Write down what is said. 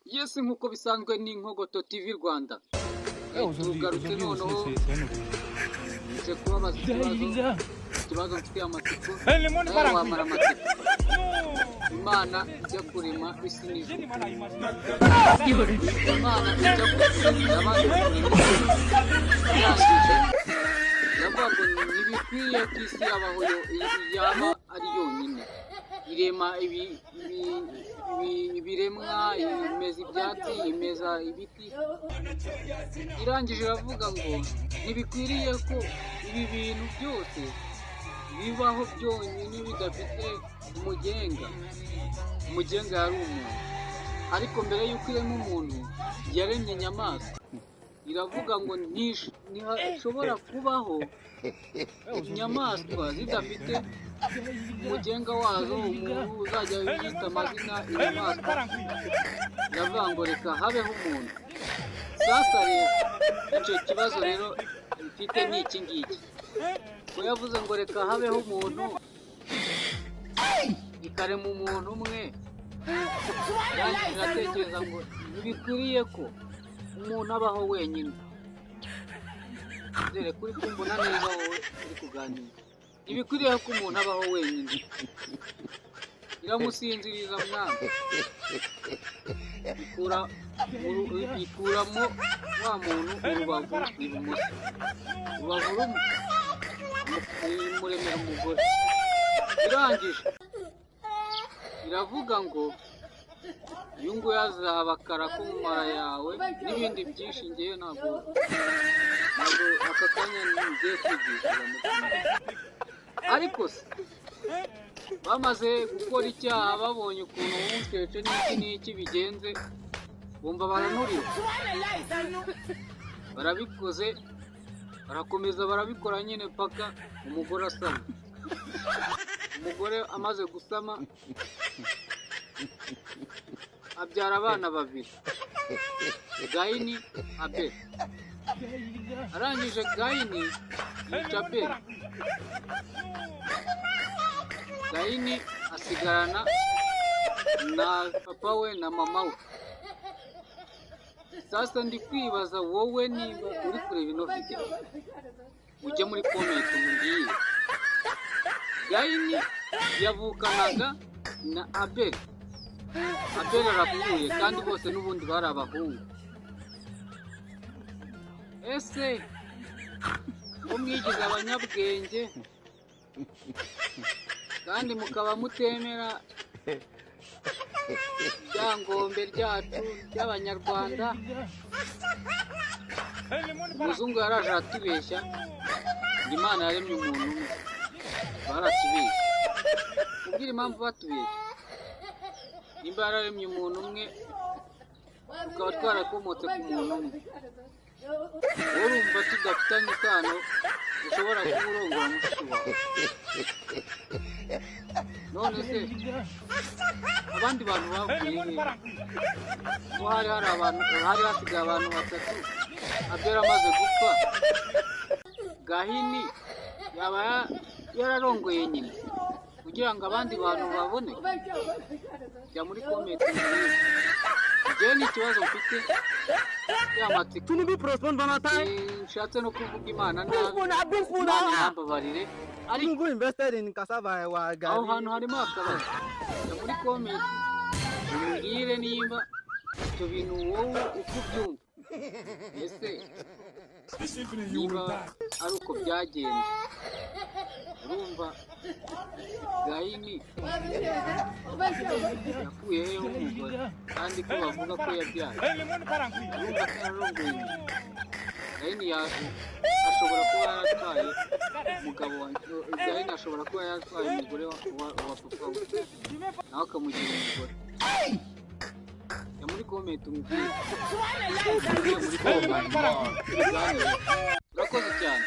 Yes, nk'uko bisanzwe ni Inkogoto TV Rwanda. Tugarutse noneho nje kubabaza ikibazo mfite amatsiko nawe wamara amatsiko. Imana ijya kurema isi n'ijuru. Imana ijya kurema abandi yavuga ngo ntibikwiye ko isi yabaho yaba ari yonyine. Irema ibiremwa, imeza ibyatsi, imeza ibiti. Irangije iravuga ngo ntibikwiriye ko ibi bintu byose bibaho byonyine bidafite umugenga. Umugenga yari umuntu, ariko mbere y'uko irema umuntu yaremye inyamaswa. Iravuga ngo ntishobora kubaho inyamaswa zidafite umugenga wazo, umuntu uzajya yita amazina inyamaswa. Iravuga ngo reka habeho umuntu. Sasa rero icyo kibazo rero mfite ni iki ngiki, ko yavuze ngo reka habeho umuntu ikarema umuntu umwe. Yanjye iratekereza ngo ntibikwiriye ko umuntu abaho wenyine. Dore kuri kumbona neza wowe uri kuganira, ntibikwiriye ko umuntu abaho wenyine. Iramusinziriza mwana, ikuramo wa muntu urubavu ibumoso, urubavu rumwe imuremera umugore. Irangije iravuga ngo uyu nguyu azaba akara ko mu mara yawe n'ibindi byinshi. Ngewe ntabwo aka kanya ngiye kwigisha. Ariko se bamaze gukora icyaha, babonye ukuntu umukece n'iki bigenze, bumva baranuriwe. Barabikoze, barakomeza barabikora nyine paka umugore asama. Umugore amaze gusama abyara abana babiri, Gayini, Abeli. Arangije Gayini yica Abeli. Gayini asigarana na papa we na mama we. Sasa ndi kwibaza, wowe niba uri kureba ino video ujye muri comment umbwire, Gayini yavukanaga na Abeli. Abeli arapfuye kandi bose n'ubundi bari abahungu. Ese ko mwigize abanyabwenge kandi mukaba mutemera ibyangombwa ryacu by'Abanyarwanda, umuzungu yaraje aratubeshya ngo Imana yaremye umuntu umwe. Baratubeshya. Ubwira impamvu batubeshya. Nimba yararemye umuntu umwe, tukaba twarakomotse ku muntu umwe, urumva tudafitanye isano ushobora kuba urongora mushiki wawe. None se abandi bantu bavuye he? Ko hari hasigaye abantu batatu. Abeli amaze gupfa, Gahini yaba yararongoye nyina kugira ngo abandi bantu babone? Jya muri comment nziza. Njyewe ni ikibazo mfite y'amatsiko. Nshatse no kuvuga Imana nabi, ntambabarire, ariko aho hantu harimo akabazo. Jya muri comment umbwire nimba ibyo bintu wowe uko ubyumva. Ese niba ari uko byagenze, urumva Gayini yakuye he umugore kandi ko bavuga ko yabyaye? Urumva ko yarongoye nyina. Gayini ashobora kuba yaratwaye umugabo wa Gayini, ashobora kuba yaratwaye umugore wa papa we nawe akamugira umugore. Jya muri comment umbwire. Urakoze cyane.